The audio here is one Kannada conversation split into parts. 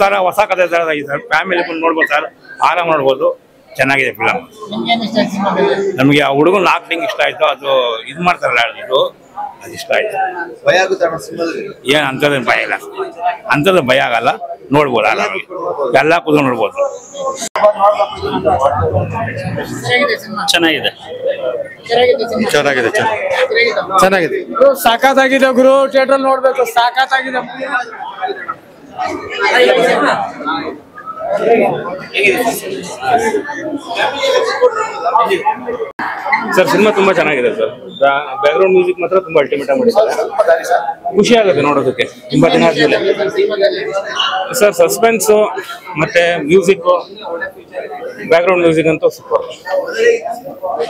ತರ ಹೊಸ ಕಥೆ ತರ ಸರ್. ಫ್ಯಾಮಿಲಿ ಬಂದು ನೋಡ್ಬೋದು ಸರ್, ಆರಾಮ್ ನೋಡ್ಬೋದು. ಚೆನ್ನಾಗಿದೆ ಫಿಲಮ್. ನಮಗೆ ಆ ಹುಡುಗನ ಆಕ್ಟಿಂಗ್ ಇಷ್ಟ ಆಯ್ತು. ಅದು ಇದು ಮಾಡ್ತಾರಲ್ಲ ಇದು, ಅದು ಇಷ್ಟ ಆಯ್ತು. ಏನ್ ಅಂಥದ್ದು ಭಯ ಇಲ್ಲ, ಅಂಥದ್ದು ಭಯ ಆಗಲ್ಲ. ನೋಡ್ಬೋದು ಆರಾಮಾಗಿ, ಎಲ್ಲ ಕೂತ್ಕೊಂಡು ನೋಡ್ಬೋದು. ಚೆನ್ನಾಗಿದೆ ಚೆನ್ನಾಗಿದೆ ಚೆನ್ನಾಗಿದೆ. ಸಾಕಾಗಿದೆ ಗುರು, ಥಿಯೇಟರ್ ನೋಡ್ಬೇಕು. ಸಾಕಾಗಿದೆ. ಸರ್ ಸಿನಿಮಾ ತುಂಬಾ ಚೆನ್ನಾಗಿದೆ ಸರ್. ಬ್ಯಾಕ್ಗ್ರೌಂಡ್ ಮ್ಯೂಸಿಕ್ ಮಾತ್ರ ತುಂಬಾ ಅಲ್ಟಿಮೇಟ್ ಆಗಿ ಮಾಡಿದ್ದಾರೆ. ಖುಷಿ ಆಗುತ್ತೆ ನೋಡೋದಕ್ಕೆ ತುಂಬಾ ದಿನ ಆದ್ಮೇಲೆ. ಸರ್ ಸಸ್ಪೆನ್ಸ್ ಮತ್ತೆ ಮ್ಯೂಸಿಕ್, ಬ್ಯಾಕ್ಗ್ರೌಂಡ್ ಮ್ಯೂಸಿಕ್ ಅಂತೂ ಸೂಪರ್.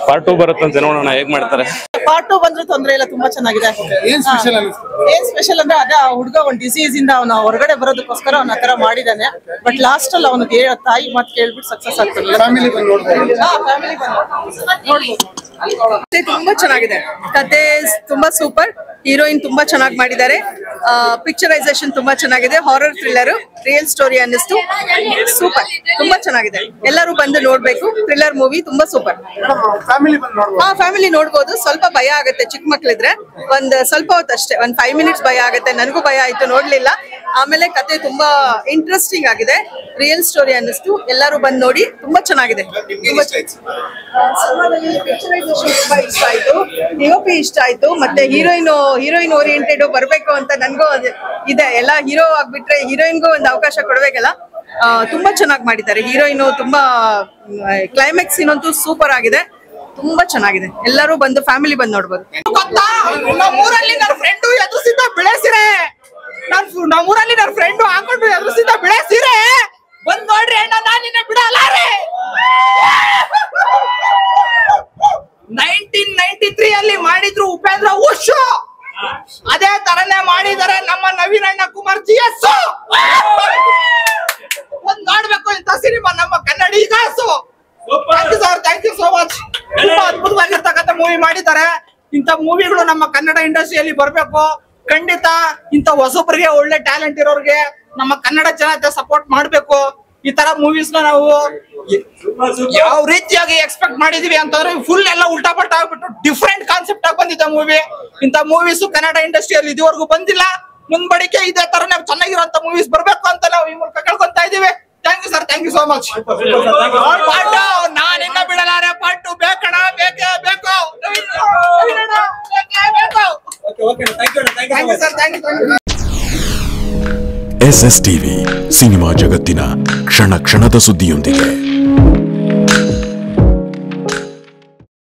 ಪಾರ್ಟ್ 2 ಬರುತ್ತಂತೆ, ನೋಡೋಣ ಹೇಗ್ ಮಾಡ್ತಾರೆ. ಪಾರ್ಟ್ 2 ಬಂದ್ರೆ ತೊಂದ್ರೆ ಇಲ್ಲ, ತುಂಬಾ ಚೆನ್ನಾಗಿದೆ. ಏನ್ ಸ್ಪೆಷಲ್ ಅಂದ್ರೆ ಅದೇ ಆ ಹುಡುಗ ಒಂದ್ ಡಿಸೀಸ್ ಇಂದ ಅವನ ಹೊರಗಡೆ ಬರೋದಕ್ಕೋಸ್ಕರ ಅವನ ಆತರ ಮಾಡಿದಾನೆ. ಬಟ್ ಲಾಸ್ಟ್ ಅಲ್ಲಿ ಅವನಿಗೆ ತಾಯಿ ಮಾತು ಕೇಳ್ಬಿಟ್ಟು ಸಕ್ಸಸ್ ಆಗ್ತಾನೆ. ಫ್ಯಾಮಿಲಿ ಬಂದು ತುಂಬಾ ಚೆನ್ನಾಗಿದೆ. ಕತೆ ತುಂಬಾ ಸೂಪರ್. ಹೀರೋಯಿನ್ ತುಂಬಾ ಚೆನ್ನಾಗಿ ಮಾಡಿದ್ದಾರೆ. ಪಿಕ್ಚರೈಸೇಷನ್ ತುಂಬಾ ಚೆನ್ನಾಗಿದೆ. ಹಾರರ್ ಥ್ರಿಲ್ಲರ್, ರಿಯಲ್ ಸ್ಟೋರಿ ಅನ್ನಿಸ್ತು. ಸೂಪರ್, ತುಂಬಾ ಚೆನ್ನಾಗಿದೆ. ಎಲ್ಲರೂ ಬಂದು ನೋಡ್ಬೇಕು. ಥ್ರಿಲ್ಲರ್ ಮೂವಿ ತುಂಬಾ ಸೂಪರ್. ಫ್ಯಾಮಿಲಿ ನೋಡ್ಬೋದು. ಸ್ವಲ್ಪ ಭಯ ಆಗುತ್ತೆ ಚಿಕ್ಕ ಮಕ್ಳಿದ್ರೆ, ಒಂದ್ ಸ್ವಲ್ಪ ಹೊತ್ತು ಅಷ್ಟೇ, ಒಂದ್ 5 ಮಿನಿಟ್ಸ್ ಭಯ ಆಗುತ್ತೆ. ನನಗೂ ಭಯ ಆಯ್ತು, ನೋಡ್ಲಿಲ್ಲ. ಆಮೇಲೆ ಕತೆ ತುಂಬಾ ಇಂಟ್ರೆಸ್ಟಿಂಗ್ ಆಗಿದೆ. ರಿಯಲ್ ಸ್ಟೋರಿ ಅನ್ನಿಸ್ತು. ಎಲ್ಲರೂ ಬಂದು ನೋಡಿ, ತುಂಬಾ ಚೆನ್ನಾಗಿದೆ. ತುಂಬಾ ಇಷ್ಟ ಆಯ್ತು. ಡಿಒಪಿ ಇಷ್ಟ ಆಯ್ತು. ಮತ್ತೆ ಹೀರೋಯಿನ್ ಓರಿಯೆಂಟೆಡ್ ಬರ್ಬೇಕು ಅಂತ ನನ್ಗೂ ಇದೆ. ಎಲ್ಲ ಹೀರೋ ಆಗ್ಬಿಟ್ರೆ ಹೀರೋಯಿನ್ಗೂ ಒಂದು ಅವಕಾಶ ಕೊಡ್ಬೇಕಲ್ಲ. ತುಂಬಾ ಚೆನ್ನಾಗಿ ಮಾಡಿದ್ದಾರೆ. ಹೀರೋಯಿನ್ ತುಂಬಾ ಕ್ಲೈಮ್ಯಾಕ್ಸ್ ಇನ್ನಂತೂ ಸೂಪರ್ ಆಗಿದೆ. ತುಂಬಾ ಚೆನ್ನಾಗಿದೆ. ಎಲ್ಲರೂ ಬಂದು ಫ್ಯಾಮಿಲಿ ಬಂದು ನೋಡ್ಬೋದು. ನಮ್ಮೂರಲ್ಲಿ ನನ್ನ ಫ್ರೆಂಡು ಎದುರಿಸಿದ ಬಿಳೆ ಸೀರೆ, ನಮ್ಮೂರಲ್ಲಿ ನನ್ನ ಫ್ರೆಂಡು ಹಾಕೊಂಡು ಎದುರಿಸಿದ ಬಿಳೆ ಸೀರೆ ಬಂದ್ ನೋಡ್ರಿ ಅಣ್ಣ, ನಾನು ನಿನ್ನೆ ಬಿಡಲ್ಲ ರೀ. 1993 ಅಲ್ಲಿ ಮಾಡಿದ್ರು ಉಪೇಂದ್ರ ಉಷು, ಅದೇ ತರನೇ ಮಾಡಿದ್ದಾರೆ ನಮ್ಮ ನವೀನ್ ಅಣ್ಣ ಕುಮಾರ್ GS. ಒಂದ್ ನೋಡ್ಬೇಕು ಇಂಥ ಸಿನಿಮಾ ನಮ್ಮ ಕನ್ನಡಿಗಾಸು. Thank you so much. ತುಂಬಾ ಅದ್ಭುತವಾಗಿರ್ತಕ್ಕಂಥ ಮೂವಿ ಮಾಡಿದ್ದಾರೆ. ಇಂಥ ಮೂವಿಗಳು ನಮ್ಮ ಕನ್ನಡ ಇಂಡಸ್ಟ್ರಿಯಲ್ಲಿ ಬರ್ಬೇಕು. ಖಂಡಿತ ಇಂಥ ಹೊಸೊಬ್ಬರಿಗೆ, ಒಳ್ಳೆ ಟ್ಯಾಲೆಂಟ್ ಇರೋರಿಗೆ ನಮ್ಮ ಕನ್ನಡ ಜನತೆ ಸಪೋರ್ಟ್ ಮಾಡ್ಬೇಕು. ಈ ತರ ಮೂವೀಸ್ ನಾವು ಯಾವ ರೀತಿಯಾಗಿ ಎಕ್ಸ್ಪೆಕ್ಟ್ ಮಾಡಿದೀವಿ ಅಂತಂದ್ರೆ ಫುಲ್ ಎಲ್ಲ ಉಲ್ಟಾ ಪಲ್ಟಾ ಆಗ್ಬಿಟ್ಟು ಡಿಫ್ರೆಂಟ್ ಕಾನ್ಸೆಪ್ಟ್ ಆಗಿ ಬಂದಿದೆ ಮೂವಿ. ಇಂಥ ಮೂವೀಸ್ ಕನ್ನಡ ಇಂಡಸ್ಟ್ರಿಯಲ್ಲಿ ಇದುವರೆಗೂ ಬಂದಿಲ್ಲ. ಮುಂಬಡಿಕೆ ಇದೇ ತರನೇ ಚೆನ್ನಾಗಿರುವಂತ ಮೂವೀಸ್ ಬರ್ಬೇಕು ಅಂತ ನಾವು ಈ ಮೂಲಕ ಕೇಳ್ಕೊಂತಾ ಇದೀವಿ. Thank you sir, thank you so much. ನಾನಿನ್ನ ಬಿಡಲಾರೆ. ಪಾರ್ಟ್ 2 ಬೇಕಣ, ಬೇಕೇ ಬೇಕು. Thank you sir, thank you. SSTV cinema ಜಗತ್ತಿನ ಕ್ಷಣ ಕ್ಷಣದ ಸುದ್ದಿಯೊಂದಿಗೆ.